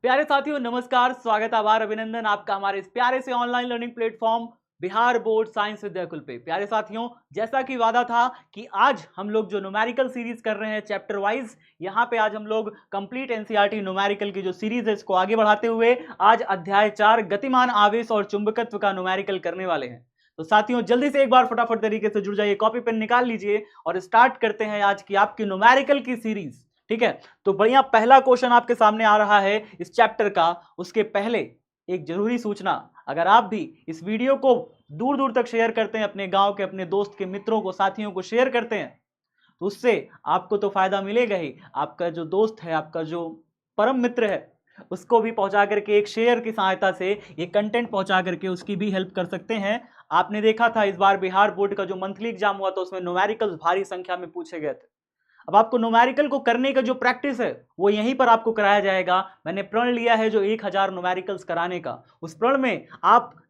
प्यारे साथियों नमस्कार, स्वागत, आभार, अभिनंदन आपका हमारे इस प्यारे से online learning platform Bihar board science Vidyakul पे। प्यारे साथियों, जैसा कि वादा था कि आज हम लोग जो न्यूमेरिकल सीरीज कर रहे हैं चैप्टर वाइज, यहाँ पे आज हम लोग कंप्लीट एनसीईआरटी न्यूमेरिकल की जो सीरीज है इसको आगे बढ़ाते हुए आज अध्याय 4 गतिमान आवेश और चुंबकत्व का न्यूमेरिकल करने वाले हैं। तो साथियों जल्दी से एक बार फटाफट तरीके से जुड़ जाइए, कॉपी पेन निकाल लीजिए और स्टार्ट करते हैं आज की आपकी न्यूमेरिकल की सीरीज। ठीक है, तो बढ़िया पहला क्वेश्चन आपके सामने आ रहा है इस चैप्टर का। उसके पहले एक जरूरी सूचना, अगर आप भी इस वीडियो को दूर दूर तक शेयर करते हैं, अपने गांव के, अपने दोस्त के, मित्रों को, साथियों को शेयर करते हैं, तो उससे आपको तो फायदा मिलेगा ही, आपका जो दोस्त है, आपका जो परम मित्र है, उसको भी पहुंचा करके एक शेयर की सहायता से ये कंटेंट पहुंचा करके उसकी भी हेल्प कर सकते हैं। आपने देखा था इस बार बिहार बोर्ड का जो मंथली एग्जाम हुआ था उसमें न्यूमेरिकल्स भारी संख्या में पूछे गए थे। अब आपको न्यूमेरिकल को करने का जो प्रैक्टिस है वो यहीं पर आपको कराया जाएगा। मैंने प्रण लिया है जो 1000 न्यूमेरिकल्स कराने का। उस प्रण में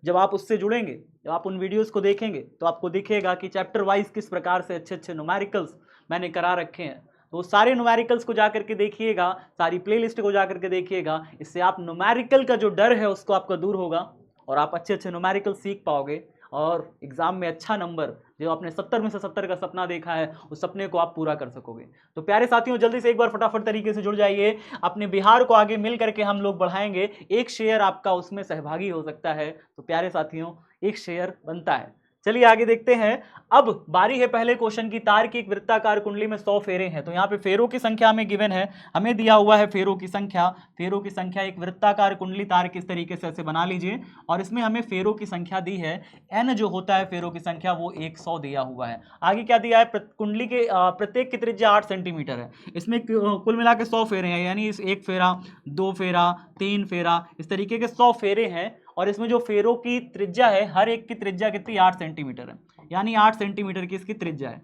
जब आप उससे जुड़ेंगे, जब आप उन वीडियोस को देखेंगे तो आपको दिखेगा कि चैप्टर वाइज किस प्रकार से अच्छे अच्छे न्यूमेरिकल्स मैंने करा रखे हैं। तो सारे न्यूमेरिकल्स को जाकर के देखिएगा, सारी प्लेलिस्ट को जाकर के देखिएगा। इससे आप न्यूमेरिकल का जो डर है उसको आपका दूर होगा और आप अच्छे अच्छे न्यूमेरिकल सीख पाओगे और एग्जाम में अच्छा नंबर, जो आपने 70 में से 70 का सपना देखा है, उस सपने को आप पूरा कर सकोगे। तो प्यारे साथियों जल्दी से एक बार फटाफट तरीके से जुड़ जाइए, अपने बिहार को आगे मिल करके हम लोग बढ़ाएंगे। एक शेयर आपका उसमें सहभागी हो सकता है, तो प्यारे साथियों एक शेयर बनता है। चलिए आगे देखते हैं। अब बारी है पहले क्वेश्चन की। तार की एक वृत्ताकार कुंडली में 100 फेरे हैं। तो यहाँ पे फेरों की संख्या हमें गिवन है, हमें दिया हुआ है फेरों की संख्या। फेरों की संख्या, एक वृत्ताकार कुंडली तार किस तरीके से ऐसे बना लीजिए और इसमें हमें फेरों की संख्या दी है, एन जो होता है फेरों की संख्या वो 100 दिया हुआ है। आगे क्या दिया है, कुंडली के प्रत्येक की त्रिज्या 8 सेंटीमीटर है। इसमें कुल मिला के 100 फेरे हैं, यानी इस एक फेरा, दो फेरा, तीन फेरा, इस तरीके के 100 फेरे हैं। और इसमें जो फेरों की त्रिज्या है, हर एक की त्रिज्या कितनी, 8 सेंटीमीटर है, यानी 8 सेंटीमीटर की इसकी त्रिज्या है।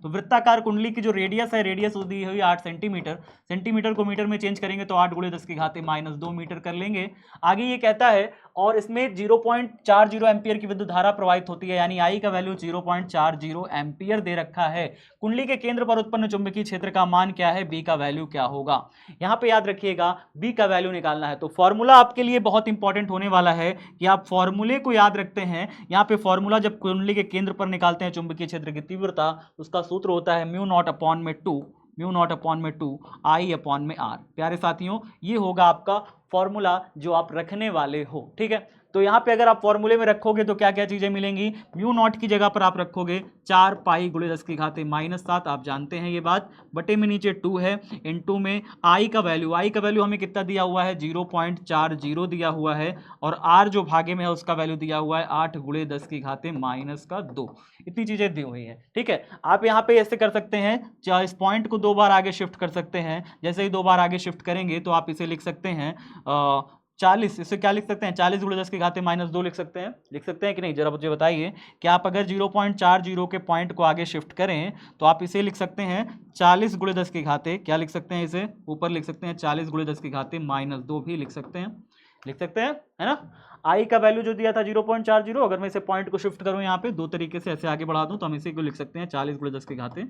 तो वृत्ताकार कुंडली की जो रेडियस है, रेडियस दी हुई 8 सेंटीमीटर। सेंटीमीटर को मीटर में चेंज करेंगे तो 8 गुणे 10 की घाते -2 मीटर कर लेंगे। आगे ये कहता है और इसमें 0.40 एम्पियर की विद्युत धारा प्रवाहित होती है, यानी आई का वैल्यू 0.40 एम्पियर दे रखा है। कुंडली के केंद्र पर उत्पन्न चुंबकीय क्षेत्र का मान क्या है, बी का वैल्यू क्या होगा। यहां पे याद रखिएगा बी का वैल्यू निकालना है। तो फॉर्मूला आपके लिए बहुत इंपॉर्टेंट होने वाला है कि आप फॉर्मूले को याद रखते हैं। यहां पे फॉर्मूला जब कुंडली के केंद्र पर निकालते हैं चुंबकीय क्षेत्र की तीव्रता, उसका सूत्र होता है म्यू नॉट अपॉन में 2 आई अपॉन में आर। प्यारे साथियों ये होगा आपका फॉर्मूला जो आप रखने वाले हो। ठीक है, तो यहां पे अगर आप फॉर्मूले में रखोगे तो क्या क्या चीजें मिलेंगी, म्यू नॉट की जगह पर आप रखोगे 4 पाई गुणे 10 की घाते -7, आप जानते हैं ये बात, बटे में नीचे 2 है, इनटू में आई का वैल्यू हमें कितना दिया हुआ है, 0.40 दिया हुआ है, और आर जो भागे में है उसका वैल्यू दिया हुआ है 8 गुणे 10 की घाते -2। इतनी चीजें दी हुई है। ठीक है, आप यहाँ पे ऐसे कर सकते हैं, इस पॉइंट को 2 बार आगे शिफ्ट कर सकते हैं। जैसे ही 2 बार आगे शिफ्ट करेंगे तो आप इसे लिख सकते हैं 40, इसे क्या लिख सकते हैं, 40 गुणे 10 की घाते -2 लिख सकते हैं कि नहीं, जरा मुझे बताइए कि आप अगर 0.40 के पॉइंट को आगे शिफ्ट करें तो आप इसे लिख सकते हैं 40 गुणे 10 की घाते, क्या लिख सकते हैं, इसे ऊपर लिख सकते हैं 40 गुणे 10 की घाते -2 भी लिख सकते हैं, है ना। आई का वैल्यू जो दिया था 0.40, अगर मैं इसे पॉइंट को शिफ्ट करूं यहाँ पे 2 तरीके से ऐसे आगे बढ़ा दूं तो हम इसी को लिख सकते हैं 40 गुणे 10 की घाते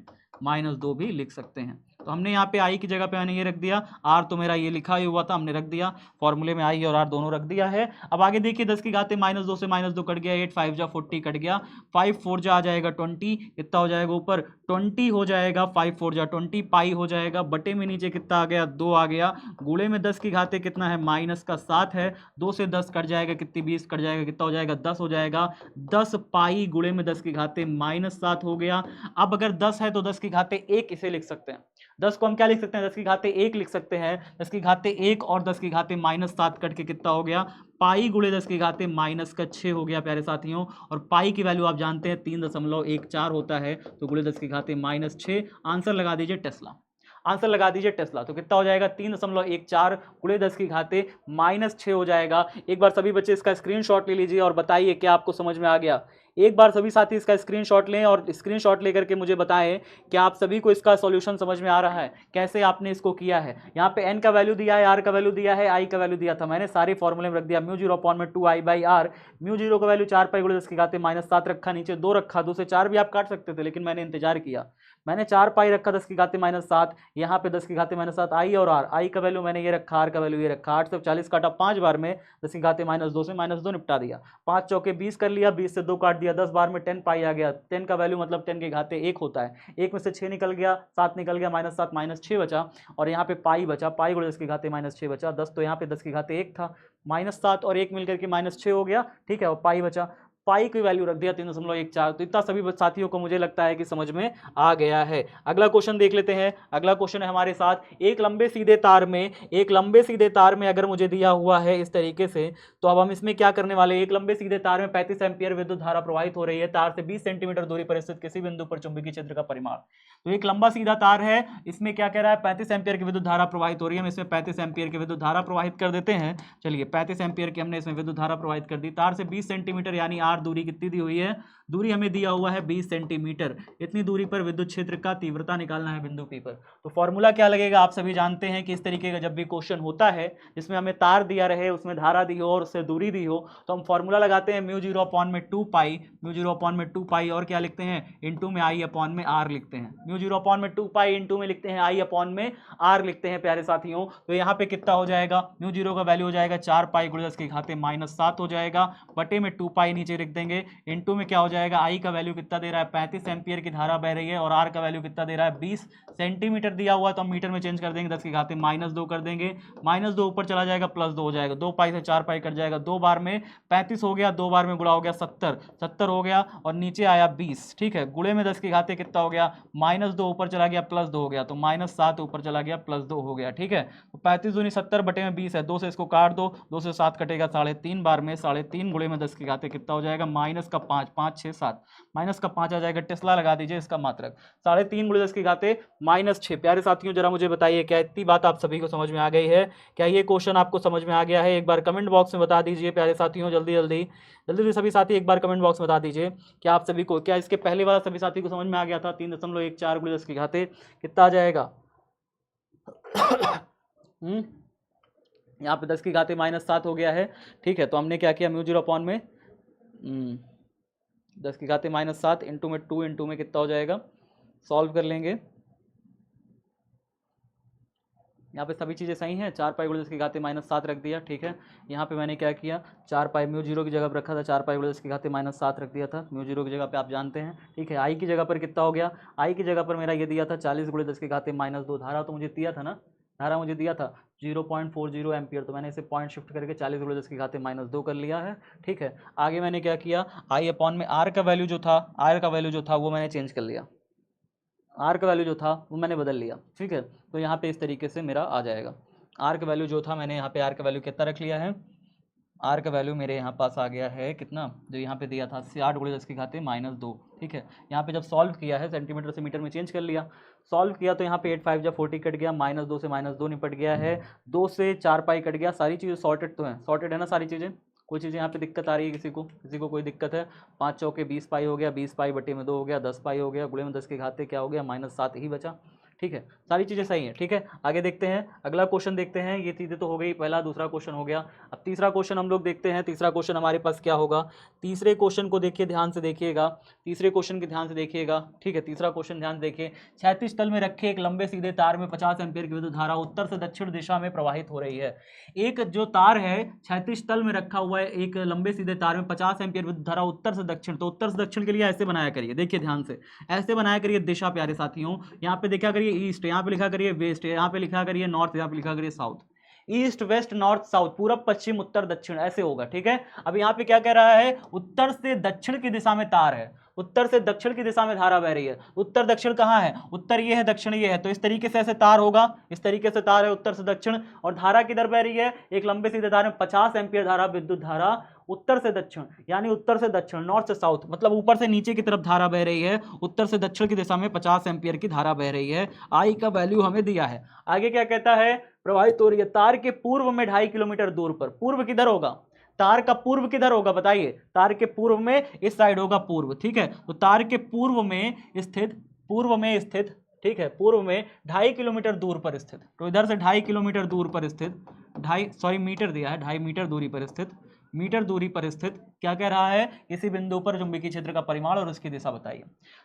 -2 भी लिख सकते हैं। तो हमने यहाँ पे आई की जगह पे मैंने ये रख दिया, आर तो मेरा ये लिखा ही हुआ था, हमने रख दिया, फॉर्मूले में आई और आर दोनों रख दिया है। अब आगे देखिए 10 की घाते -2 से -2 कट गया, 8 5 जा 40 कट गया, 5 4 जा आ जाएगा 20, कितना हो जाएगा ऊपर 20 हो जाएगा, 5 4 जा 20, पाई हो जाएगा, बटे में नीचे कितना आ गया 2 आ गया, गुणे में 10 की घाते कितना है -7 है, 2 से 10 कट जाएगा, कितनी 20 कट जाएगा, कितना हो जाएगा 10 हो जाएगा, 10 पाई गुणे में 10 की घाते -7 हो गया। अब अगर 10 है तो 10 की घाते 1 इसे लिख सकते हैं, 10 को हम क्या लिख सकते हैं, 10 की घाते 1 लिख सकते हैं। 10 की घाते 1 और 10 की घाते -7 कट के कितना हो गया, पाई गुणे 10 की घाते -6 हो गया प्यारे साथियों। और पाई की वैल्यू आप जानते हैं 3.14 होता है, तो गुणे 10 की घाते -6। आंसर लगा दीजिए टेस्ला, तो कितना हो जाएगा 3.14 गुणे 10 की घाते -6 हो जाएगा। एक बार सभी बच्चे इसका स्क्रीनशॉट ले लीजिए और बताइए क्या आपको समझ में आ गया। एक बार सभी साथी इसका स्क्रीनशॉट लें और स्क्रीनशॉट लेकर के मुझे बताएं कि आप सभी को इसका सॉल्यूशन समझ में आ रहा है, कैसे आपने इसको किया है। यहाँ पे n का वैल्यू दिया है, r का वैल्यू दिया है, i का वैल्यू दिया था, मैंने सारे फॉर्मूले में रख दिया, म्यू 0 अपॉन में 2i/r। म्यू 0 का वैल्यू 4 पाई गुणे 10 की घाते -7 रखा, नीचे 2 रखा, 2 से 4 भी आप काट सकते थे लेकिन मैंने इंतजार किया, मैंने 4 पाई रखा 10 की घाते -7, यहाँ पे 10 की घाते -7 आई और आर, आई का वैल्यू मैंने ये रखा, आर का वैल्यू ये रखा। 8 से 40 काटा 5 बार में, 10 की घाते -2 से -2 निपटा दिया। 5 चौके 20 कर लिया, 20 से 2 काट दिया, 10 बार में 10 पाई आ गया। 10 का वैल्यू मतलब 10 के घाते 1 होता है। 1 में से 6 निकल गया, 7 निकल गया, -7 -6 बचा, और यहाँ पे पाई बचा, पाई गुणे 10 की घाते -6 बचा। 10 तो यहाँ पे 10 की घाते 1 था, -7 और 1 मिलकर के -6 हो गया, ठीक है, और पाई बचा। पाई की वैल्यू रख दिया 3.14। तो इतना सभी साथियों को मुझे लगता है कि समझ में आ गया है। अगला क्वेश्चन देख लेते हैं। अगला क्वेश्चन है हमारे साथ, एक लंबे सीधे तार में अगर मुझे दिया हुआ है इस तरीके से, तो अब हम इसमें क्या करने वाले हैं। एक लंबे सीधे तार में 35 एम्पीयर विद्युत धारा प्रवाहित हो रही है। तार से 20 सेंटीमीटर दूरी पर स्थित किसी बिंदु पर चुंबकीय क्षेत्र का परिमाण। तो एक लंबा सीधा तार है, इसमें क्या कह रहा है, 35 एम्पीयर की विद्युत धारा प्रवाहित हो रही है। हम इसमें 35 एम्पीयर की विद्युत धारा प्रवाहित कर देते हैं। चलिए 35 एम्पीयर की हमने इसमें विद्युत धारा प्रवाहित कर दी। तार से 20 सेंटीमीटर यानी आर दूरी कितनी दी हुई है, दूरी हमें दिया हुआ है 20 सेंटीमीटर। इतनी दूरी पर विद्युत क्षेत्र का तीव्रता निकालना है बिंदु P पर। तो फॉर्मूला क्या लगेगा, आप सभी जानते हैं कि इस तरीके का जब भी क्वेश्चन होता है जिसमें हमें तार दिया रहे, उसमें धारा दी हो और उससे दूरी दी हो, तो हम फॉर्मूला लगाते हैं μ0/2 पाई, μ0/2 पाई, और क्या लिखते हैं, इनटू में I/r लिखते हैं। μ0/2 पाई इनटू में लिखते हैं I/r लिखते हैं प्यारे साथियों। तो यहाँ पे कितना हो जाएगा, μ0 का वैल्यू हो जाएगा 4 पाई गुणे 10 की घाते -7 हो जाएगा, बटे में 2 पाई नीचे लिख देंगे, इनटू में क्या हो जाएगा, आई का वैल्यू कितना दे रहा है, 35 एम्पीयर की धारा बह रही है, और आर का वैल्यू कितना दे रहा है, 20 सेंटीमीटर दिया हुआ है, तो हम मीटर में चेंज कर देंगे, 10 की घाते -2 कर देंगे, -2 ऊपर चला जाएगा, +2 हो जाएगा, 2 पाई से 4 पाई कट जाएगा, 2 बार में 35 हो गया, 2 बार में गुणा हो गया 70 हो गया, और नीचे आया 20, ठीक है, गुणे में 10 की घाते कितना हो गया, -2 ऊपर चला गया, +2 हो गया, तो -7 ऊपर चला गया, +2 हो गया, ठीक है। तो 35 दूनी 70 बटे में 20 है, 2 से इसको काट दो, 2 से 7 कटेगा 3.5 बार में, 3.5 गुणे में 10 की घाते कितना हो जाएगा, -5, 5 6 7, -5 आ जाएगा, टेस्ला लगा दीजिए इसका मात्रक, 3.5 गुणे 10 की घाते -6। प्यारे साथियों जरा मुझे बताइए, क्या इतनी बात आप सभी को समझ में आ गई है, क्या ये क्वेश्चन आपको समझ में आ गया है, एक बार कमेंट बॉक्स में बता दीजिए प्यारे साथियों, जल्दी जल्दी सभी साथी एक बार कमेंट बॉक्स में बता दीजिए कि आप सभी को, क्या इसके पहले वाला सभी साथी को समझ में आ गया था। 3.14 गुणे 10 की घाते कितना आ जाएगा यहाँ पे 10 की घाते -7 हो गया है, ठीक है। तो हमने क्या किया, μ0 में 10 की घाते -7 इंटू में 2 इंटू में कितना हो जाएगा, सॉल्व कर लेंगे। यहाँ पे सभी चीज़ें सही हैं, 4 पाई गुणे 10 की घाते -7 रख दिया, ठीक है। यहाँ पे मैंने क्या किया, 4 पाई μ0 की जगह पर रखा था, 4 पाई गुणे 10 की घाते -7 रख दिया था, μ0 की जगह पे आप जानते हैं, ठीक है। आई की जगह पर कितना हो गया, आई की जगह पर मेरा ये दिया था 40 गुणे 10 की घाते -2, धारा तो मुझे दिया था ना, धारा मुझे दिया था 0.40 एम्पियर, तो मैंने इसे पॉइंट शिफ्ट करके 40 गुणे 10 की घाते -2 कर लिया है, ठीक है। आगे मैंने क्या किया, I/में आर का वैल्यू जो था, आर का वैल्यू जो था वो मैंने चेंज कर लिया, आर का वैल्यू जो था वो मैंने बदल लिया, ठीक है। तो यहाँ पे इस तरीके से मेरा आ जाएगा, आर का वैल्यू जो था, मैंने यहाँ पे आर का वैल्यू कितना रख लिया है, आर का वैल्यू मेरे यहाँ पास आ गया है कितना, जो यहाँ पे दिया था 60 गुणे 10 की घाते -2, ठीक है। यहाँ पे जब सॉल्व किया है, सेंटीमीटर से मीटर में चेंज कर लिया, सॉल्व किया तो यहाँ पे 8 5 40 कट गया, -2 से -2 निपट गया है, 2 से 4 पाई कट गया, सारी चीज़ें सॉर्टेड तो हैं, सॉर्टेड है ना सारी चीज़ें, कोई चीज़ें यहाँ पे दिक्कत आ रही है किसी को कोई दिक्कत है। 5 चौके 20 पाई हो गया, 20 पाई बटे में 2 हो गया, 10 पाई हो गया, गुणे में 10 के घाते क्या हो गया, -7 ही बचा, ठीक है। सारी चीज़ें सही हैं, ठीक है। आगे देखते हैं, अगला क्वेश्चन देखते हैं। ये चीज़ें तो हो गई, पहला दूसरा क्वेश्चन हो गया। अब तीसरा क्वेश्चन हम लोग देखते हैं। तीसरा क्वेश्चन हमारे पास क्या होगा, तीसरे क्वेश्चन को देखिए, ध्यान से देखिएगा, तीसरे क्वेश्चन के ध्यान से देखिएगा, ठीक है। तीसरा क्वेश्चन ध्यान से देखिए, क्षैतिज तल में रखे एक लंबे सीधे तार में 50 एम्पीयर की विद्युत धारा उत्तर से दक्षिण दिशा में प्रवाहित हो रही है। एक जो तार है क्षैतिज तल में रखा हुआ है, एक लंबे सीधे तार में 50 एम्पीयर विद्युत धारा उत्तर से दक्षिण, तो उत्तर से दक्षिण के लिए ऐसे बनाया करिए, देखिए ध्यान से, ऐसे बनाया करिए दिशा प्यारे साथियों। यहाँ पे देखा करिए ईस्ट, यहाँ पे लिखा करिए वेस्ट, यहाँ पे लिखा करिए नॉर्थ, यहाँ पे लिखा करिए south, east west north south, पूरब पश्चिम उत्तर दक्षिण, ऐसे होगा, ठीक है। अब यहाँ पे क्या कह रहा है, उत्तर से दक्षिण की दिशा में तार है, उत्तर से दक्षिण की दिशा में धारा बह रही है। उत्तर दक्षिण कहाँ है, उत्तर ये है, दक्षिण ये है, तो इस तरीके से ऐसे तार होगा, इस तरीके से तार है उत्तर से दक्षिण, और धारा किधर बह रही है, एक लंबे सीधे तार में 50 एम्पीयर धारा, विद्युत धारा उत्तर से दक्षिण, यानी उत्तर से दक्षिण, नॉर्थ से साउथ, मतलब ऊपर से नीचे की तरफ धारा बह रही है, उत्तर से दक्षिण की दिशा में 50 एम्पीयर की धारा बह रही है। आई का वैल्यू हमें दिया है। आगे क्या कहता है, प्रवाहित हो रही है तार के पूर्व में 2.5 किलोमीटर दूर पर। पूर्व किधर होगा, तार का पूर्व किधर होगा बताइए, तार के पूर्व में इस साइड होगा पूर्व, ठीक है। तो तार के पूर्व में स्थित, ठीक है, पूर्व में 2.5 किलोमीटर दूर पर स्थित, तो इधर से 2.5 किलोमीटर दूर पर स्थित, मीटर दिया है, 2.5 मीटर दूरी पर स्थित, मीटर दूरी पर स्थित क्या कह रहा है, किसी बिंदु पर चुंबकीय क्षेत्र का परिमाण और उसकी दिशा बताइए।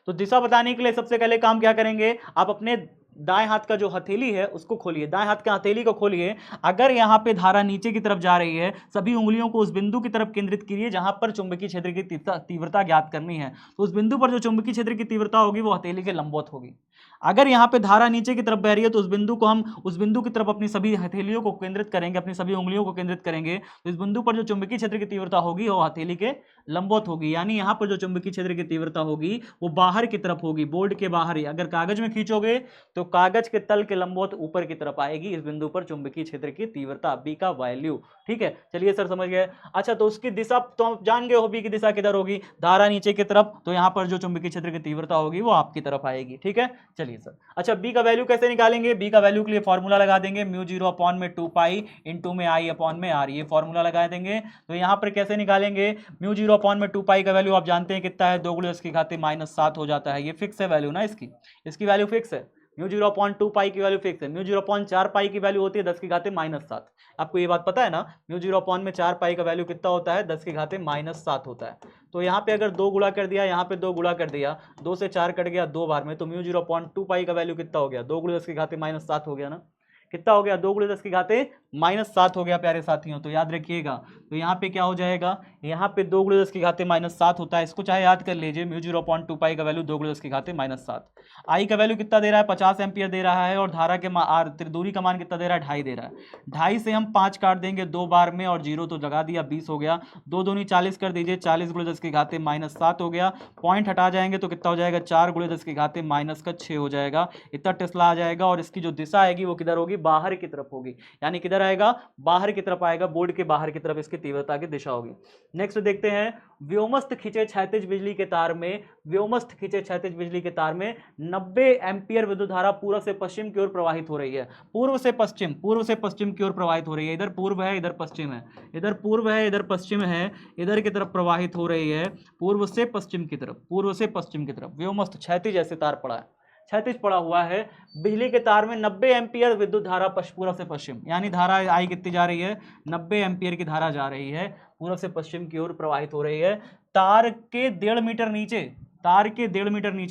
तो दिशा बताने के लिए सबसे पहले काम क्या करेंगे, आप अपने दाएं हाथ का जो हथेली है उसको खोलिए, दाएं हाथ के हथेली को खोलिए। अगर यहां पे धारा नीचे की तरफ जा रही है, सभी उंगलियों को उस बिंदु की तरफ केंद्रित कीजिए जहां पर चुंबकीय क्षेत्र की तीव्रता ज्ञात करनी है। तो उस बिंदु पर जो चुंबकीय क्षेत्र की तीव्रता होगी वो हथेली के लंबवत होगी। अगर यहां पे धारा नीचे की तरफ बह रही है तो उस बिंदु की तरफ अपनी सभी हथेलियों को केंद्रित करेंगे, अपनी सभी उंगलियों को केंद्रित करेंगे। तो इस बिंदु पर जो चुंबकीय क्षेत्र की तीव्रता होगी वो हथेली के लंबवत होगी, यानी यहां पर जो चुंबकीय क्षेत्र की तीव्रता होगी वो बाहर की तरफ होगी, बोर्ड के बाहर ही। अगर कागज में खींचोगे तो कागज के तल के लंबवत ऊपर की तरफ आएगी इस बिंदु पर चुंबकीय क्षेत्र की तीव्रता, बी का वैल्यू। ठीक है, चलिए सर समझ गए। अच्छा, तो उसकी दिशा तो आप जान गए हो, बी की दिशा किधर होगी, धारा नीचे की तरफ, तो यहां पर जो चुंबकीय क्षेत्र की तीव्रता होगी वो आपकी तरफ आएगी। ठीक है, चलिए सर। अच्छा, बी का वैल्यू कैसे निकालेंगे, बी का वैल्यू के लिए फॉर्मूला लगा देंगे, म्यू 0 अपॉन में 2 पाई इंटू में आई अपॉन में आर, ये फॉर्मूला लगा देंगे। तो यहां पर कैसे निकालेंगे, म्यू 0 अपॉन में 2 पाई का वैल्यू आप जानते हैं कितना है, 2 × 10⁻⁷ हो जाता है, ये फिक्स है वैल्यू ना, इसकी वैल्यू फिक्स है। म्यू 0/2 पाई की वैल्यू फिक्स है। म्यू 0/4 पाई की वैल्यू होती है 10⁻⁷। आपको ये बात पता है ना, म्यू 0/4 पाई का वैल्यू कितना होता है, 10⁻⁷ होता है। तो यहाँ पे अगर 2 गुणा कर दिया, यहाँ पे 2 गुणा कर दिया, 2 से 4 कट गया 2 बार में, तो म्यू 0/2 पाई का वैल्यू कितना हो गया, 2 × 10⁻⁷ हो गया ना। कितना हो गया, 2 × 10⁻⁷ हो गया प्यारे साथियों। तो याद रखिएगा, तो यहाँ पे क्या हो जाएगा, यहाँ पे 2 × 10⁻⁷ होता है, इसको चाहे याद कर लीजिए। म्यू 0/2 पाई का वैल्यू 2 × 10⁻⁷। आई का वैल्यू कितना दे रहा है, 50 एम्पियर दे रहा है, और धारा के दूरी का मान कितना दे रहा है, 2.5 दे रहा है। 2.5 से हम 5 काट देंगे 2 बार में, और 0 तो लगा दिया, 20 हो गया। 2 दूनी 40 कर दीजिए, 40 × 10⁻⁷ हो गया। पॉइंट हटा जाएंगे तो कितना हो जाएगा, 4 × 10⁻⁶ हो जाएगा, इतना टेस्ला आ जाएगा। और इसकी जो दिशा आएगी वो किधर होगी, बाहर की तरफ होगी, यानी किधर आएगा, बाहर की तरफ आएगा, बोर्ड के बाहर की तरफ इसकी तीव्रता की दिशा होगी। नेक्स्ट देखते हैं, व्योमस्थ खींचे क्षैतिज बिजली के तार में, व्योमस्थ खींचे क्षैतिज बिजली के तार में 90 एम्पियर विद्युत धारा पूर्व से पश्चिम की ओर प्रवाहित हो रही है। पूर्व से पश्चिम की ओर प्रवाहित हो रही है। इधर पूर्व है, इधर पश्चिम है, इधर पूर्व है, इधर पश्चिम है, इधर की तरफ प्रवाहित हो रही है, पूर्व से पश्चिम की तरफ। व्योमस्थ क्षैतिज ऐसे तार पड़ा है, क्षैतिज पड़ा हुआ है, बिजली के तार में 90 एम्पियर विद्युत धारा पूर्व से पश्चिम, यानी धारा आई कितनी जा रही है, 90 एम्पियर की धारा जा रही है, पूर्व से पश्चिम की ओर प्रवाहित हो रही है। तार के 1.5 मीटर नीचे,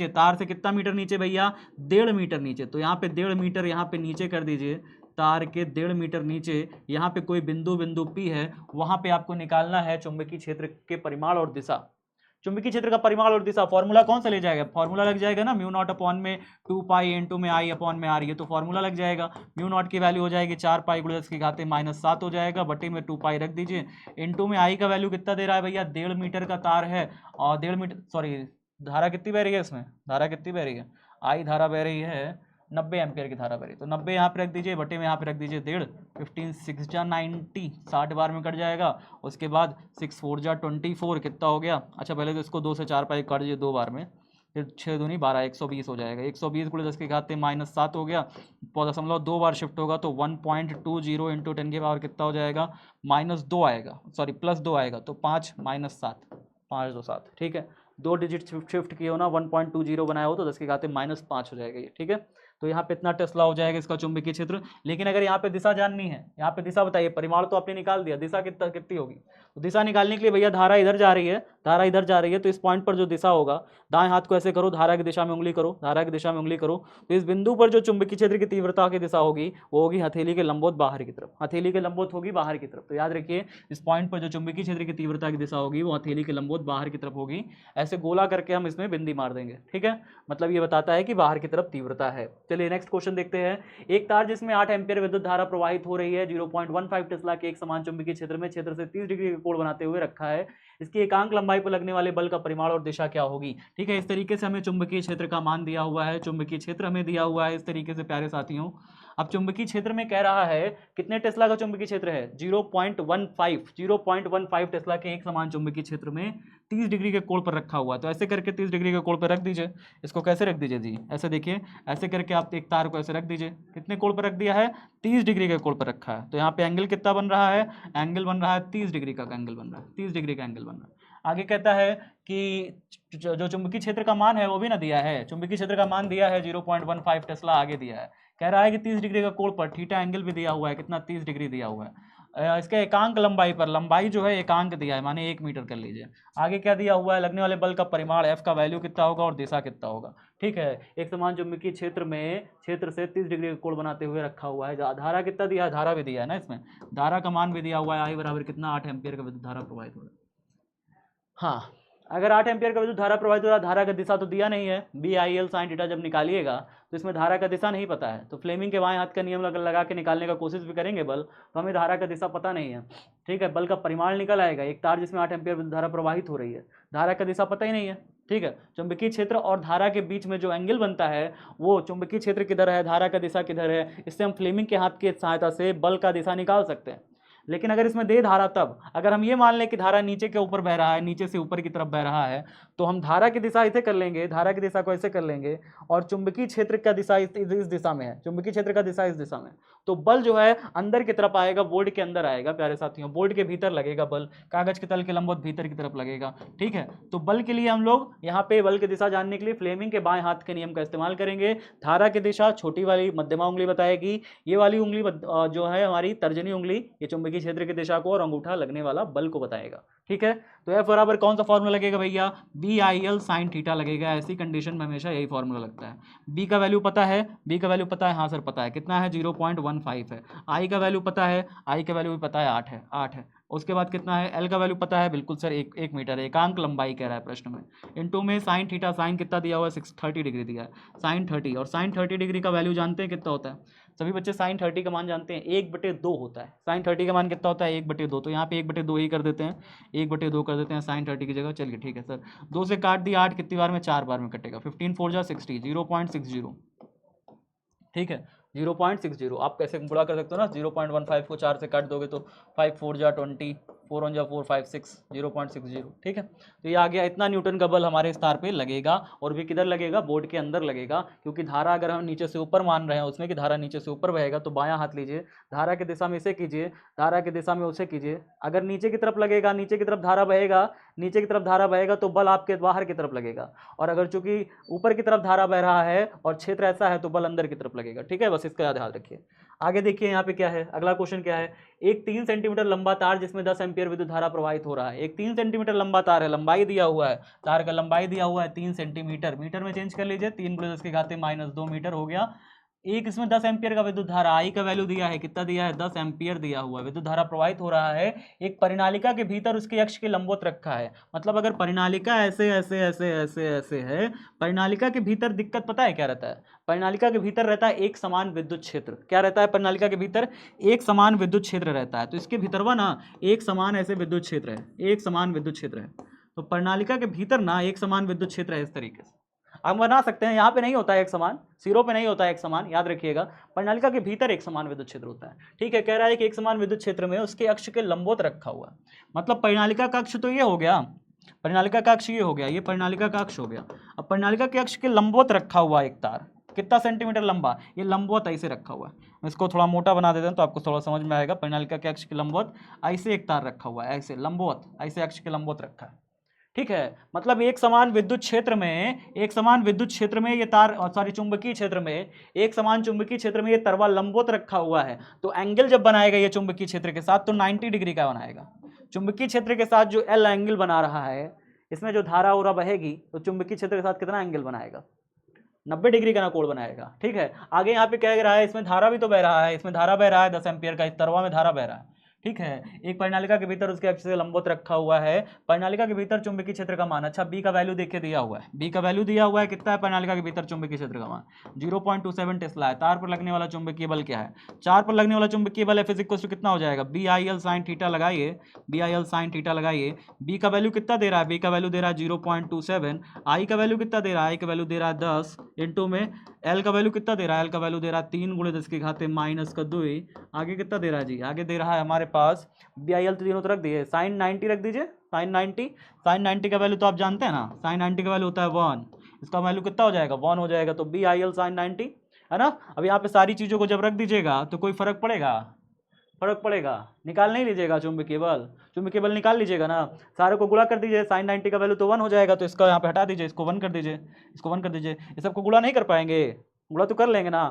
तार से कितना मीटर नीचे भैया, 1.5 मीटर नीचे। तो यहाँ पे 1.5 मीटर यहाँ पे नीचे कर दीजिए, तार के 1.5 मीटर नीचे यहाँ पे कोई बिंदु पी है, वहां पे आपको निकालना है चुंबकीय क्षेत्र के परिमाण और दिशा। चुंबकीय क्षेत्र का परिमाण और दिशा फॉर्मूला कौन सा ले जाएगा, फॉर्मूला लग जाएगा ना, म्यू नॉट अपॉन में 2 पाई इंटू में आई अपॉन में आर, ये तो फॉर्मूला लग जाएगा। म्यू नॉट की वैल्यू हो जाएगी 4 पाई × 10⁻⁷ हो जाएगा, बटे में 2 पाई रख दीजिए, इंटू में आई का वैल्यू कितना दे रहा है भैया, 1.5 मीटर का तार है, और 1.5 मीटर, सॉरी धारा कितनी बह रही है इसमें, आई धारा बह रही है 90 एम्पियर की धारा बह, तो 90 यहाँ पे रख दीजिए, बटे में यहाँ पे रख दीजिए 1.5, 15 6 जा 90, 60 बार में कट जाएगा। उसके बाद 6 4 जा 24, कितना हो गया, अच्छा पहले तो इसको 2 से 4 पाई काट दीजिए 2 बार में, फिर 6 दूनी 12, 120 हो जाएगा। 120 × 10⁻⁷ हो गया, 2 बार शिफ्ट होगा तो 1.20 इंटू 10 की पावर कितना हो जाएगा, -2 आएगा, सॉरी +2 आएगा, तो 5 - 7, 5 2 7, ठीक है। 2 डिजिट शिफ्ट किए हो ना, 1.20 बनाया हो तो 10⁻⁵ हो जाएगा ये, ठीक है। तो यहाँ पे इतना टेस्ला हो जाएगा इसका चुंबकीय क्षेत्र। लेकिन अगर यहाँ पे दिशा जाननी है, यहाँ पे दिशा बताइए, परिमाण तो आपने निकाल दिया, दिशा कितनी होगी, तो दिशा निकालने के लिए भैया धारा इधर जा रही है, तो इस पॉइंट पर जो दिशा होगा, दाएं हाथ को ऐसे करो, धारा की दिशा में उंगली करो, तो इस बिंदु पर जो चुंबकीय क्षेत्र की तीव्रता की दिशा होगी वो होगी हथेली के लंबवत बाहर की तरफ, तो याद रखिए इस पॉइंट पर जो चुंबकीय क्षेत्र की तीव्रता की दिशा होगी वो हथेली के लंबवत बाहर की तरफ होगी। ऐसे गोला करके हम इसमें बिंदी मार देंगे, ठीक है, मतलब ये बताता है कि बाहर की तरफ तीव्रता है। चलिए नेक्स्ट क्वेश्चन देखते हैं। एक तार जिसमें 8 एम्पीयर विद्युत धारा प्रवाहित हो रही है 0.15 टेस्ला के एक समान चुंबकीय क्षेत्र में क्षेत्र से 30 डिग्री का कोण बनाते हुए रखा है, इसकी एकांक लंबाई पर लगने वाले बल का परिमाण और दिशा क्या होगी। ठीक है, इस तरीके से हमें चुंबकीय क्षेत्र का मान दिया हुआ है, चुंबकीय क्षेत्र हमें दिया हुआ है इस तरीके से प्यारे साथियों। अब चुंबकीय क्षेत्र में कह रहा है कितने टेस्ला का चुंबकीय क्षेत्र है, 0.15 टेस्ला के एक समान चुंबकीय क्षेत्र में 30 डिग्री के कोण पर रखा हुआ है। तो ऐसे करके 30 डिग्री के कोण पर रख दीजिए। इसको कैसे रख दीजिए जी, ऐसे देखिए, ऐसे करके आप एक तार को ऐसे रख दीजिए। कितने कोण पर रख दिया है, 30 डिग्री के कोण पर रखा है। तो यहाँ पे एंगल कितना बन रहा है, एंगल बन रहा है 30 डिग्री का एंगल बन रहा है, 30 डिग्री का एंगल बन रहा है। आगे कहता है कि जो चुंबकीय क्षेत्र का मान है वो भी ना दिया है, चुंबकीय क्षेत्र का मान दिया है 0.15 टेस्ला, आगे दिया है, कह रहा है कि 30 डिग्री का कोण पर थीटा एंगल भी दिया हुआ है, कितना 30 डिग्री दिया हुआ है। इसके एकांक लंबाई पर, लंबाई जो है एकांक दिया है, माने 1 मीटर कर लीजिए। आगे क्या दिया हुआ है, लगने वाले बल का परिमाण F का वैल्यू कितना होगा और दिशा कितना होगा। ठीक है, एक समान चुंबकीय क्षेत्र में क्षेत्र से 30 डिग्री का कोण बनाते हुए रखा हुआ है। धारा कितना दिया है, धारा भी दिया है ना इसमें, धारा का मान भी दिया हुआ है, I बराबर कितना 8 एम्पियर का विद्युत धारा प्रवाहित हो रहा है। हाँ, अगर 8 एम्पियर का विद्युत धारा प्रवाहित हो रहा है, धारा का दिशा तो दिया नहीं है, BIL sin थीटा जब निकालिएगा तो इसमें धारा का दिशा नहीं पता है, तो फ्लेमिंग के बाएं हाथ का नियम लगा के निकालने का कोशिश भी करेंगे बल, तो हमें धारा का दिशा पता नहीं है। ठीक है, बल का परिमाण निकल आएगा, एक तार जिसमें 8 एम्पियर विद्युत धारा प्रवाहित हो रही है, धारा का दिशा पता ही नहीं है। ठीक है, चुंबकीय क्षेत्र और धारा के बीच में जो एंगल बनता है वो चुंबकीय क्षेत्र किधर है, धारा का दिशा किधर है, इससे हम फ्लेमिंग के हाथ की सहायता से बल का दिशा निकाल सकते हैं। लेकिन अगर इसमें दे धारा, तब अगर हम ये मान लें कि धारा नीचे के ऊपर बह रहा है, नीचे से ऊपर की तरफ बह रहा है, तो हम धारा की दिशा ऐसे कर लेंगे, धारा की दिशा को ऐसे कर लेंगे, और चुंबकीय क्षेत्र का दिशा इस दिशा में है, चुंबकीय क्षेत्र का दिशा इस दिशा में, तो बल जो है अंदर की तरफ आएगा, बोर्ड के अंदर आएगा प्यारे साथियों, बोर्ड के भीतर लगेगा बल, कागज के तल के लंबवत भीतर की तरफ लगेगा। ठीक है, तो बल के लिए हम लोग यहाँ पे बल की दिशा जानने के लिए फ्लेमिंग के बाएं हाथ के नियम का इस्तेमाल करेंगे। धारा की दिशा छोटी वाली मध्यमा उंगली बताएगी, ये वाली उंगली जो है हमारी तर्जनी उंगली, ये चुंबकीय क्षेत्र की दिशा को और अंगूठा लगने वाला बल को बताएगा। ठीक है, तो F बराबर कौन सा फॉर्मूला लगेगा भैया, BIL sin थीटा लगेगा। ऐसी कंडीशन में हमेशा यही फॉर्मूला लगता है। B का वैल्यू पता है, B का वैल्यू पता है, हाँ सर पता है, कितना है 0.15 है। I का वैल्यू पता है, I का वैल्यू भी पता है 8 है। उसके बाद कितना है, L का वैल्यू पता है, बिल्कुल सर 1 मीटर है, एकांक लंबाई कह रहा है प्रश्न में। इनटू में sin थीटा, साइन कितना दिया हुआ है 630 डिग्री दिया है, sin 30, और sin 30 डिग्री का वैल्यू जानते हैं कितना होता है, सभी बच्चे sin 30 का मान जानते हैं, 1/2 होता है। sin 30 का मान कितना होता है, 1/2, तो यहाँ पे 1/2 ही कर देते हैं, 1/2 कर देते हैं sin 30 की जगह। चलिए ठीक है सर, 2 से काट दिया, 8 कितनी बार में, 4 बार में कटेगा, 15 4 जा 60, 0.60। ठीक है, 0.60 आप कैसे गुणा कर सकते हो ना, 0.15 को 4 से काट दोगे तो 5 4 जा 20, 4 1 जा 4 5 6, 0.60। ठीक है, तो ये आ गया, इतना न्यूटन का बल हमारे इस तार पे लगेगा, और भी किधर लगेगा, बोर्ड के अंदर लगेगा, क्योंकि धारा अगर हम नीचे से ऊपर मान रहे हैं उसमें कि धारा नीचे से ऊपर बहेगा, तो बायां हाथ लीजिए, धारा की दिशा में इसे कीजिए, धारा की दिशा में उसे कीजिए। अगर नीचे की तरफ लगेगा, नीचे की तरफ धारा बहेगा, नीचे की तरफ धारा बहेगा तो बल आपके बाहर की तरफ लगेगा, और अगर चूंकि ऊपर की तरफ धारा बह रहा है और क्षेत्र ऐसा है तो बल अंदर की तरफ लगेगा। ठीक है, बस इसका ध्यान रखिए। आगे देखिए यहाँ पे क्या है, अगला क्वेश्चन क्या है, एक 3 सेंटीमीटर लंबा तार जिसमें 10 एम्पीयर विद्युत धारा प्रवाहित हो रहा है। एक 3 सेंटीमीटर लंबा तार है, लंबाई दिया हुआ है, तार का लंबाई दिया हुआ है 3 सेंटीमीटर, मीटर में चेंज कर लीजिए, 3 × 10⁻² मीटर हो गया। एक इसमें 10 एम्पीयर का विद्युत धारा, आई का वैल्यू दिया है, कितना दिया है, 10 एम्पीयर दिया हुआ है, विद्युत धारा प्रवाहित हो रहा है, एक परिनालिका के भीतर उसके अक्ष के लंबवत रखा है। मतलब अगर परिनालिका ऐसे ऐसे ऐसे ऐसे ऐसे है, परिनालिका के भीतर दिक्कत पता है क्या रहता है, परिनालिका के भीतर रहता है एक समान विद्युत क्षेत्र। क्या रहता है परिनालिका के भीतर, एक समान विद्युत क्षेत्र रहता है, तो इसके भीतरवा ना एक समान ऐसे विद्युत क्षेत्र है, एक समान विद्युत क्षेत्र है, तो परिनालिका के भीतर ना एक समान विद्युत क्षेत्र है इस तरीके से। आप बना सकते हैं, यहाँ पे नहीं होता है एक समान, सिरों पे नहीं होता है एक समान, याद रखिएगा, परिनालिका के भीतर एक समान विद्युत क्षेत्र होता है। ठीक है, कह रहा है कि एक समान विद्युत क्षेत्र में उसके अक्ष के लंबवत रखा हुआ, मतलब परिनालिका का अक्ष तो ये हो गया, परिनालिका का अक्ष ये हो गया, ये परिनालिका का अक्ष हो गया। अब परिनालिका के अक्ष के लंबवत रखा हुआ एक तार, कितना सेंटीमीटर लंबा, ये लंबवत ऐसे रखा हुआ है, मैं इसको थोड़ा मोटा बना देता हूँ तो आपको थोड़ा समझ में आएगा। परिनालिका के अक्ष के लंबवत ऐसे एक तार रखा हुआ है, ऐसे लंबवत, ऐसे अक्ष के लंबवत रखा है। ठीक है, मतलब एक समान विद्युत क्षेत्र में, एक समान विद्युत क्षेत्र में ये तार, सॉरी चुंबकीय क्षेत्र में, एक समान चुंबकीय क्षेत्र में ये तरवा लंबवत रखा हुआ है, तो एंगल जब बनाएगा ये चुंबकीय क्षेत्र के साथ तो 90 डिग्री का बनाएगा। चुंबकीय क्षेत्र के साथ जो एल एंगल बना रहा है, इसमें जो धारा उरा बहेगी तो चुंबकीय क्षेत्र के साथ कितना एंगल बनाएगा, 90 डिग्री का ना कोण बनाएगा। ठीक है, आगे यहाँ पे कह रहा है इसमें धारा भी तो बह रहा है, इसमें धारा बह रहा है 10 एम्पीयर का, इस तरवा में धारा बह रहा है। ठीक है, एक परिनालिका के भीतर उसके अक्ष से लंबवत रखा हुआ है, परिनालिका के भीतर चुंबकीय क्षेत्र का मान, अच्छा बी का वैल्यू देखिए दिया हुआ है, बी का वैल्यू दिया हुआ है, कितना है परिनालिका के भीतर चुंबकीय क्षेत्र का मान 0.27 टेस्ला है। तार पर लगने वाला चुंबकीय बल क्या है, चार पर लगने वाला चुंबकीय बल F = कितना हो जाएगा, BIL sin थीटा लगाइए, BIL sin थीटा लगाइए। बी का वैल्यू कितना दे रहा है, बी का वैल्यू दे रहा है 0.27, आई का वैल्यू कितना दे रहा है, आई का वैल्यू दे रहा है 10, इंटू में एल का वैल्यू कितना दे रहा है, एल का वैल्यू दे रहा है 3 × 10⁻²। आगे कितना दे रहा है जी, आगे दे रहा है हमारे पास BIL तो तीनों तो रख दिए, sin 90 रख दीजिए, sin 90 का वैल्यू तो आप जानते हैं ना, sin 90 का वैल्यू होता है 1, इसका वैल्यू कितना हो जाएगा 1 हो जाएगा, तो BIL sin 90 है ना। अब यहाँ पे सारी चीज़ों को जब रख दीजिएगा तो कोई फर्क पड़ेगा, फर्क पड़ेगा, निकाल नहीं लीजिएगा चुंबकीय बल निकाल लीजिएगा ना, सारे को गुणा कर दीजिए, sin 90 का वैल्यू तो 1 हो जाएगा, तो इसका यहाँ पे हटा दीजिए, इसको 1 कर दीजिए, इसको 1 कर दीजिए, ये सबको गुणा नहीं कर पाएंगे, गुणा तो कर लेंगे ना,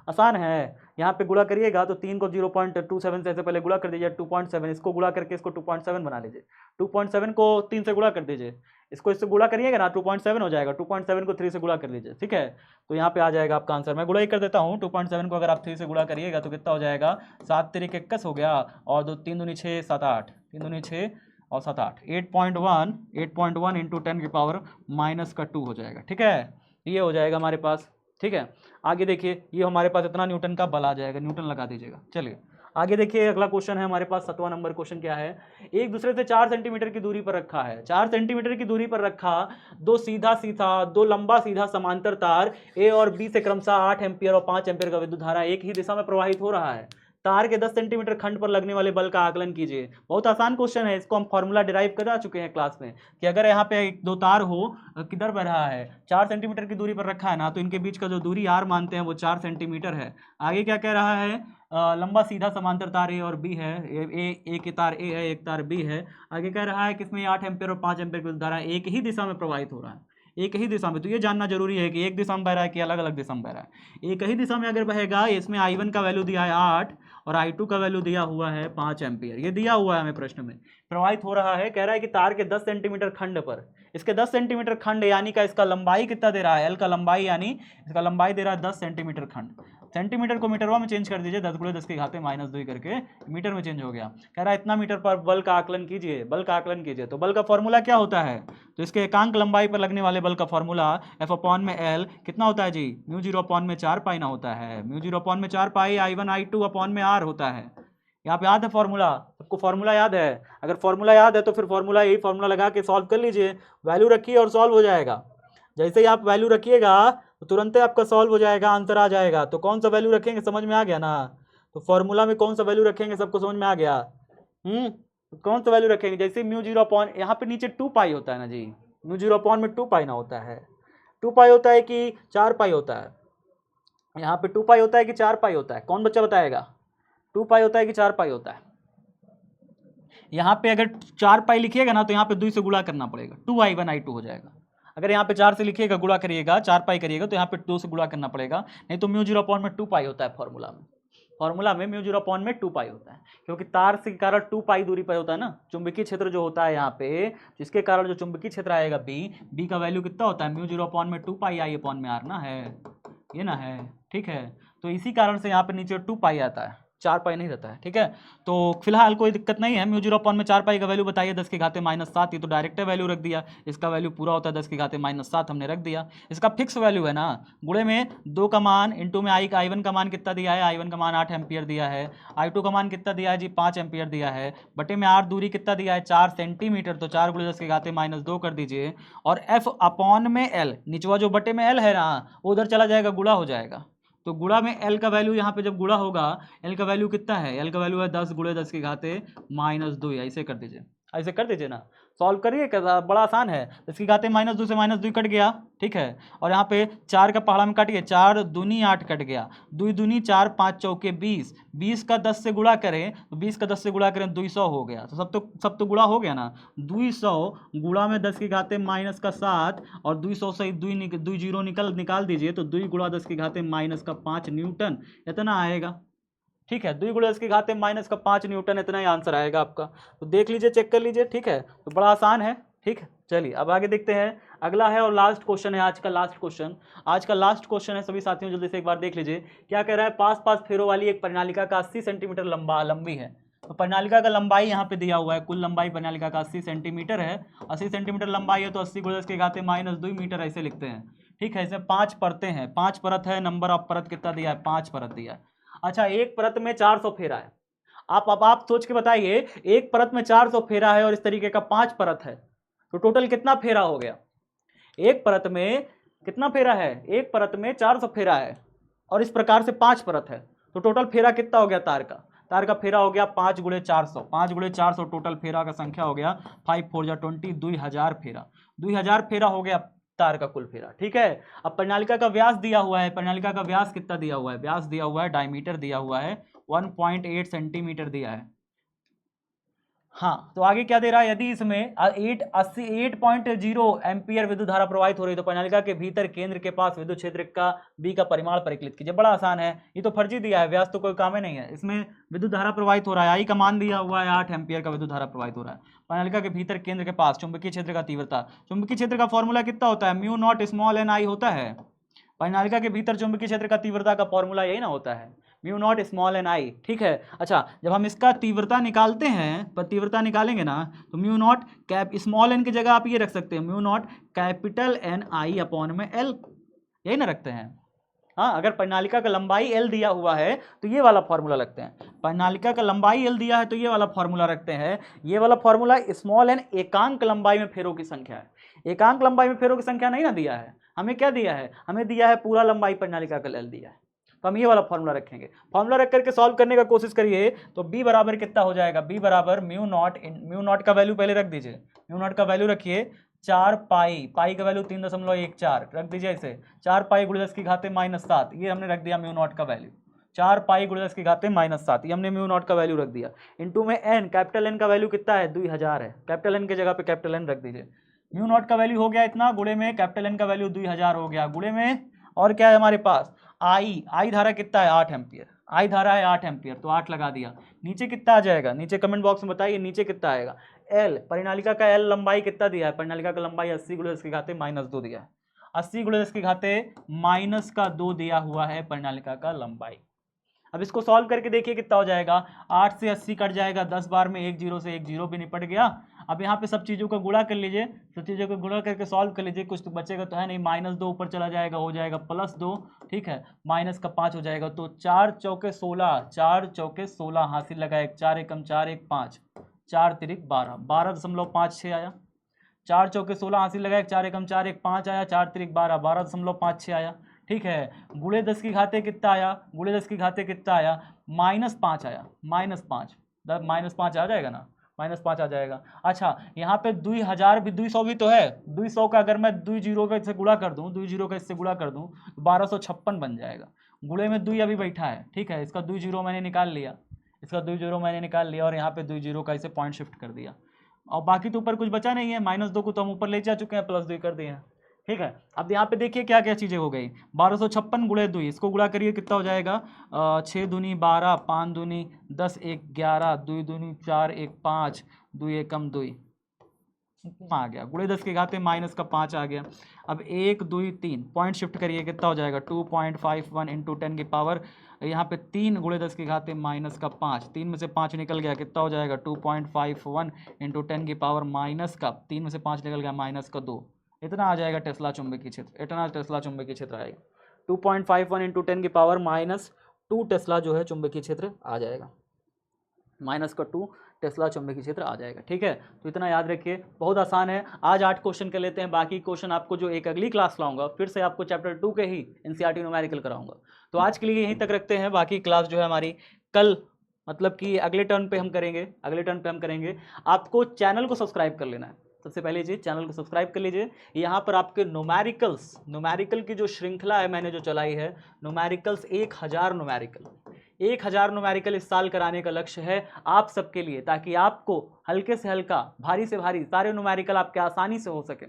आसान है। यहाँ पे गुणा करिएगा तो 3 को 0.27 से पहले गुणा कर दीजिए 2.7, इसको गुणा करके इसको 2.7 बना लीजिए। 2.7 को 3 से गुणा कर दीजिए, इसको इससे गुणा करिएगा ना 2.7 हो जाएगा। 2.7 को 3 से गुणा कर लीजिए, ठीक है। तो यहाँ पे आ जाएगा आपका आंसर। मैं गुणा ही कर देता हूँ। 2.7 को अगर आप 3 से गुणा करिएगा तो कितना हो जाएगा, 7 तिरिक 21 हो गया, और 2 3 दूनी 6 7 8, 3 दूनी 6 और 7 8, 8.1 इंटू 10 की पावर माइनस का 2 हो जाएगा, ठीक है। ये हो जाएगा हमारे पास, ठीक है। आगे देखिए, ये हमारे पास इतना न्यूटन का बल आ जाएगा, न्यूटन लगा दीजिएगा। चलिए आगे देखिए, अगला क्वेश्चन है हमारे पास 7वां नंबर क्वेश्चन क्या है। एक दूसरे से 4 सेंटीमीटर की दूरी पर रखा है, 4 सेंटीमीटर की दूरी पर रखा दो लंबा सीधा समांतर तार ए और बी से क्रमशः 8 एम्पियर और 5 एम्पियर का विद्युत धारा एक ही दिशा में प्रवाहित हो रहा है। तार के 10 सेंटीमीटर खंड पर लगने वाले बल का आकलन कीजिए। बहुत आसान क्वेश्चन है, इसको हम फॉर्मूला डिराइव करा चुके हैं क्लास में कि अगर यहाँ पे एक दो तार हो, किधर बह रहा है, 4 सेंटीमीटर की दूरी पर रखा है ना, तो इनके बीच का जो दूरी आर मानते हैं वो 4 सेंटीमीटर है। आगे क्या कह रहा है, लंबा सीधा समांतर तार ए और बी है, एक तार ए है, एक तार बी है। आगे कह रहा है कि इसमें 8 एम्पियर और 5 एम्पियर की धारा एक ही दिशा में प्रवाहित हो रहा है, एक ही दिशा में। तो ये जानना जरूरी है कि एक दिशा में बह रहा है कि अलग अलग दिशा में बह रहा है। एक ही दिशा में अगर बहेगा, इसमें I1 का वैल्यू दिया है 8 और I2 का वैल्यू दिया हुआ है 5 एम्पियर, ये दिया हुआ है हमें प्रश्न में। प्रवाहित हो रहा है, कह रहा है कि तार के 10 सेंटीमीटर खंड पर, इसके 10 सेंटीमीटर खंड यानी का इसका लंबाई कितना दे रहा है, एल का लंबाई यानी इसका लंबाई दे रहा है 10 सेंटीमीटर खंड। सेंटीमीटर को मीटरवा में चेंज कर दीजिए, 10 × 10 की घाते -2 करके मीटर में चेंज हो गया। कह रहा है इतना मीटर पर बल का आकलन कीजिए, बल का आकलन कीजिए। तो बल का फॉर्मूला क्या होता है, तो इसके एकांक लंबाई पर लगने वाले बल का फॉर्मूला F/L कितना होता है जी, μ0/4 पाई ना होता है, μ0/4 पाई I1 I2/R होता है। यहाँ पे याद है फॉर्मूला, सबको फॉर्मूला याद है। अगर फॉर्मूला याद है तो फिर फॉर्मूला, यही फॉर्मूला लगा के सॉल्व कर लीजिए, वैल्यू रखिए और सॉल्व हो जाएगा। जैसे ही आप वैल्यू रखिएगा तो तुरंत ही आपका सॉल्व हो जाएगा, आंसर आ जाएगा। तो कौन सा वैल्यू रखेंगे, समझ में आ गया ना। तो फॉर्मूला में कौन सा वैल्यू रखेंगे, सबको समझ में आ गया। कौन सा वैल्यू रखेंगे, जैसे μ0 यहाँ पे नीचे 2 पाई होता है ना जी, μ0 में 2 पाई ना होता है, 2 पाई होता है कि 4 पाई होता है, यहाँ पे 2 पाई होता है कि 4 पाई होता है, कौन बच्चा बताएगा, 2 पाई होता है कि 4 पाई होता है। यहाँ पे अगर 4 पाई लिखिएगा ना तो यहाँ पे 2 से गुणा करना पड़ेगा, 2I1 I2 हो जाएगा। अगर यहाँ पे 4 से लिखिएगा, गुणा करिएगा, 4 पाई करिएगा तो यहाँ पे 2 से गुणा करना पड़ेगा, नहीं तो μ0 में 2 पाई होता है फॉर्मूला में μ0 में 2 पाई होता है, क्योंकि तार से कारण 2 पाई दूरी पर होता है ना। चुंबकीय क्षेत्र जो होता है यहाँ पे, जिसके कारण जो चुंबकीय क्षेत्र आएगा बी का वैल्यू कितना होता है, μ0 में 2 पाई I/R ना है, ये ना है, ठीक है। तो इसी कारण से यहाँ पे नीचे 2 पाई आता है, 4 पाई नहीं रहता है, ठीक है। तो फिलहाल कोई दिक्कत नहीं है। μ0 में 4 पाई का वैल्यू बताइए, 10 की घाते -7, ये तो डायरेक्ट वैल्यू रख दिया, इसका वैल्यू पूरा होता है 10 की घाते -7, हमने रख दिया। इसका फिक्स वैल्यू है ना, गुणे में 2 का मान इंटू में I1 का मान कितना दिया है, I1 का मान 8 एम्पियर दिया है, I2 का मान कितना दिया है जी 5 एम्पियर दिया है, बटे में R दूरी कितना दिया है 4 सेंटीमीटर, तो 4 × 10 की घाते -2 कर दीजिए, और F/L निचवा जो बटे में L है ना, वो उधर चला जाएगा, गुणा हो जाएगा। तो गुणा में L का वैल्यू, यहाँ पे जब गुणा होगा L का वैल्यू कितना है, L का वैल्यू है 10 × 10 की घाते -2, ऐसे कर दीजिए, ऐसे कर दीजिए ना, सॉल्व करिए, बड़ा आसान है। 10 की घाते -2 से -2 कट गया, ठीक है। और यहाँ पे 4 का पहाड़ा में काट गया, 4 दूनी 8 कट गया, 2 दूनी 4, 5 चौके 20, 20 का 10 से गुणा करें तो 20 का 10 से गुणा करें 200 हो गया। तो सब तो गुणा हो गया ना, 200 गुणा में 10 की घाते -7, और 200 से 2 जीरो निकाल दीजिए, तो 2 × 10 की घाते -5 न्यूटन इतना आएगा, ठीक है। 2 × 10 की घाते -5 न्यूटन, इतना ही आंसर आएगा आपका। तो देख लीजिए, चेक कर लीजिए, ठीक है। तो बड़ा आसान है, ठीक है। चलिए अब आगे देखते हैं, अगला है और लास्ट क्वेश्चन है, आज का लास्ट क्वेश्चन है सभी साथियों, जल्दी से एक बार देख लीजिए क्या कह रहा है। पास फेरों वाली एक परिनालिका का 80 सेंटीमीटर लंबी है। तो परिनालिका का लंबाई यहाँ पे दिया हुआ है, कुल लंबाई परिनालिका का 80 सेंटीमीटर है, 80 सेंटीमीटर लंबाई है, तो 80 × 10 के घाते -2 मीटर ऐसे लिखते हैं, ठीक है। इसमें 5 परतें हैं, 5 परत है, नंबर ऑफ परत कितना दिया है, 5 परत दिया है। अच्छा, एक परत में 400 फेरा है। आप सोच के बताइए, एक परत में 400 फेरा है और इस तरीके का 5 परत है, तो टोटल कितना फेरा हो गया। एक परत में कितना फेरा है, एक परत में 400 फेरा है और इस प्रकार से 5 परत है, तो टोटल फेरा कितना हो गया तार का फेरा हो गया 5 × 400, 5 × 400 टोटल फेरा का संख्या हो गया 5 4 जा 20, 2000 फेरा, 2000 फेरा हो गया तार का कुल फेरा, ठीक है। अब परिनालिका का व्यास दिया हुआ है, परिनालिका का व्यास कितना दिया हुआ है, व्यास दिया हुआ है, डायमीटर दिया हुआ है 1.8 सेंटीमीटर दिया है, हाँ, तो आगे क्या दे रहा है, यदि इसमें 8.0 एम्पियर विद्युत धारा प्रवाहित हो रही है तो परिनालिका के भीतर केंद्र के पास विद्युत क्षेत्र का बी का परिमाण परिकलित कीजिए। बड़ा आसान है, ये तो फर्जी दिया है, व्यास तो कोई काम ही नहीं है। इसमें विद्युत धारा प्रवाहित हो रहा है, आई का मान दिया हुआ है 8 एम्पियर का विद्युत धारा प्रवाहित हो रहा है। परिनालिका के भीतर केंद्र के पास चुंबकीय क्षेत्र का तीव्रता, चुंबकीय क्षेत्र का फॉर्मूला कितना होता है, म्यू नॉट स्मॉल एन आई होता है। परिनालिका के भीतर चुंबकीय क्षेत्र का तीव्रता का फॉर्मूला यही ना होता है, म्यू नॉट स्मॉल एन आई। ठीक है, अच्छा जब हम इसका तीव्रता निकालते हैं, पर तीव्रता निकालेंगे ना तो mu naught cap small N की जगह आप ये रख सकते हैं, mu naught capital N I upon में एल, यही ना रखते हैं। हाँ, अगर परिनालिका का लंबाई एल दिया हुआ है तो ये वाला फॉर्मूला रखते हैं, परिनालिका का लंबाई एल दिया है तो ये वाला फॉर्मूला रखते हैं। ये वाला फॉर्मूला स्मॉल एन एकांक लंबाई में फेरों की संख्या है, एकांक लंबाई में फेरों की संख्या नहीं ना दिया है, हमें क्या दिया है, हमें दिया है पूरा लंबाई परिनालिका का एल दिया है, तो हम ये वाला फॉर्मूला रखेंगे। फॉर्मूला रख करके सॉल्व करने का कोशिश करिए तो b बराबर कितना हो जाएगा, b बराबर म्यू नॉट का वैल्यू पहले रख दीजिए, म्यू नॉट का वैल्यू रखिए 4 पाई, पाई का वैल्यू 3.14 रख दीजिए इसे, 4 पाई गुणे 10 की घाते -7, ये हमने रख दिया म्यू नॉट का वैल्यू, 4 पाई गुणे 10 की घाते -7, ये हमने म्यू नॉट का वैल्यू रख दिया। इनटू में n, कैपिटल N का वैल्यू कितना है, 2000 है, कैपिटल N की जगह पे कैपिटल N रख दीजिए। म्यू नॉट का वैल्यू हो गया इतना, गुणे में कैपिटल N का वैल्यू 2000 हो गया, गुणे में और क्या है हमारे पास, आई धारा कितना है 8 एम्पियर, आई धारा है 8 एम्पियर तो 8 लगा दिया। नीचे कितना आ जाएगा, नीचे कमेंट बॉक्स में बताइए नीचे कितना आएगा। एल, परिनालिका का एल लंबाई कितना दिया है, परिनालिका का लंबाई 80 गुणे 10 की घाते -2 दिया है, 80 गुणे 10 की घाते -2 दिया हुआ है परिनालिका का लंबाई। अब इसको सॉल्व करके देखिए कितना हो जाएगा, 8 से 80 कट जाएगा, 10 बार में 1 0 से 1 0 भी निपट गया। अब यहाँ पे सब चीज़ों का गुणा कर लीजिए, सब चीज़ों को गुणा करके सॉल्व कर लीजिए, कुछ तो बचेगा तो है नहीं, -2 ऊपर चला जाएगा, हो जाएगा +2, ठीक है, माइनस का 5 हो जाएगा, तो 4 चौके 16, 4 चौके 16 हासिल लगाए, 4 एकम 4 1 5, 4 तिरिक 12, 12.56 आया, 4 चौके 16 हासिल लगाए, 4 एकम 4 1 5 आया, 4 तिरिक 12, 12.56 आया। ठीक है, गुणे 10 की घाते कितना आया, गुणे 10 की घाते कितना आया, -5 आया, -5, -5 आ जाएगा ना, -5 आ जाएगा। अच्छा यहाँ पे 2000 भी 200 भी तो है, 200 का अगर मैं 2 जीरो का इससे गुणा कर दूं, 2 जीरो का इससे गुणा कर दूं तो 1256 बन जाएगा। गुणे में 2 अभी बैठा है, ठीक है, इसका 2 जीरो मैंने निकाल लिया, इसका 2 जीरो मैंने निकाल लिया और यहाँ पे 2 जीरो का इसे पॉइंट शिफ्ट कर दिया, और बाकी तो ऊपर कुछ बचा नहीं है, -2 को तो हम ऊपर ले जा चुके हैं, +2 कर दिए हैं। ठीक है, अब यहाँ पे देखिए क्या क्या चीज़ें हो गई, 1256 गुणे 2, इसको गुणा करिए कितना हो जाएगा, 6 दूनी 12, 5 दूनी 10, 1 11, 2 दूनी 4, 1 5, 2 एकम 2 आ गया, गुणे 10 के घाते माइनस का 5 आ गया। अब 1 2 3 पॉइंट शिफ्ट करिए कितना हो जाएगा, 2.51 इंटू 10 की पावर, यहाँ पे 3 गुणे 10 के घाते माइनस का 5, 3 में से 5 निकल गया, कितना हो जाएगा 2.51 इंटू 10 की पावर माइनस का 3 में से 5 निकल गया -2, इतना आ जाएगा टेस्ला चुंबकीय क्षेत्र, इतना टेस्ला चुंबकीय क्षेत्र आएगा, 2.51 इंटू 10 की पावर -2 टेस्ला जो है चुंबकीय क्षेत्र आ जाएगा, -2 टेस्ला चुंबकीय क्षेत्र आ जाएगा। ठीक है, तो इतना याद रखिए, बहुत आसान है। आज 8 क्वेश्चन कर लेते हैं, बाकी क्वेश्चन आपको जो एक अगली क्लास लाऊंगा फिर से आपको चैप्टर 2 के ही एनसीईआरटी न्यूमेरिकल कराऊंगा। तो आज के लिए यहीं तक रखते हैं, बाकी क्लास जो है हमारी कल, मतलब कि अगले टर्न पे हम करेंगे, अगले टर्न पे हम करेंगे। आपको चैनल को सब्सक्राइब कर लेना है, सबसे पहले चीज़ चैनल को सब्सक्राइब कर लीजिए। यहाँ पर आपके न्यूमेरिकल की जो श्रृंखला है मैंने जो चलाई है, न्यूमेरिकल्स 1000 न्यूमेरिकल इस साल कराने का लक्ष्य है आप सबके लिए, ताकि आपको हल्के से हल्का, भारी से भारी सारे न्यूमेरिकल आपके आसानी से हो सके।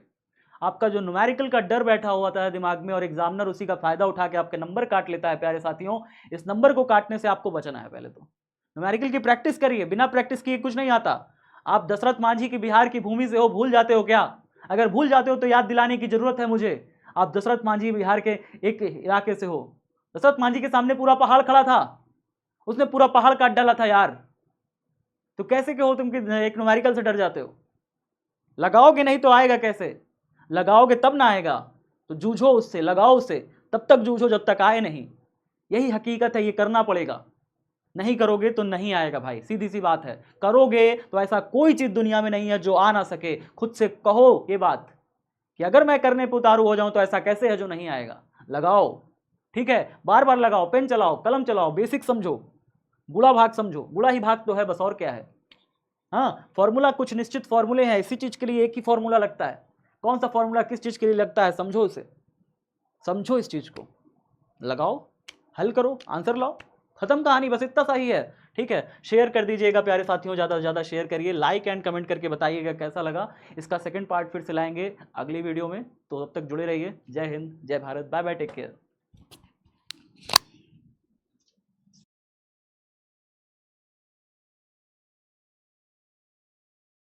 आपका जो न्यूमेरिकल का डर बैठा हुआ था दिमाग में और एग्जामिनर उसी का फायदा उठा के आपके नंबर काट लेता है, प्यारे साथियों, इस नंबर को काटने से आपको बचना है। पहले तो न्यूमेरिकल की प्रैक्टिस करिए, बिना प्रैक्टिस किए कुछ नहीं आता। आप दशरथ मांझी की बिहार की भूमि से हो, भूल जाते हो क्या? अगर भूल जाते हो तो याद दिलाने की जरूरत है मुझे। आप दशरथ मांझी बिहार के एक इलाके से हो, दशरथ मांझी के सामने पूरा पहाड़ खड़ा था, उसने पूरा पहाड़ काट डाला था यार। तो कैसे के हो तुम कि एक न्यूमेरिकल से डर जाते हो? लगाओगे नहीं तो आएगा कैसे? लगाओगे तब ना आएगा, तो जूझो उससे, लगाओ उससे, तब तक जूझो जब तक आए नहीं। यही हकीकत है, ये करना पड़ेगा। नहीं करोगे तो नहीं आएगा भाई, सीधी सी बात है। करोगे तो ऐसा कोई चीज दुनिया में नहीं है जो आ ना सके। खुद से कहो ये बात कि अगर मैं करने पर उतारू हो जाऊं तो ऐसा कैसे है जो नहीं आएगा। लगाओ, ठीक है, बार बार लगाओ, पेन चलाओ, कलम चलाओ, बेसिक समझो, गुणा भाग समझो, गुणा ही भाग तो है बस, और क्या है। हाँ, फॉर्मूला कुछ निश्चित फॉर्मूले हैं, इसी चीज के लिए एक ही फॉर्मूला लगता है। कौन सा फॉर्मूला किस चीज के लिए लगता है, समझो इसे, समझो इस चीज को, लगाओ, हल करो, आंसर लाओ, खत्म कहानी, बस इतना सा ही है। ठीक है, शेयर कर दीजिएगा प्यारे साथियों, ज़्यादा से ज़्यादा शेयर करिए, लाइक एंड कमेंट करके बताइएगा कैसा लगा। इसका सेकंड पार्ट फिर से लाएंगे अगली वीडियो में, तो तब तक जुड़े रहिए। जय हिंद, जय Bharat, bye bye, take care.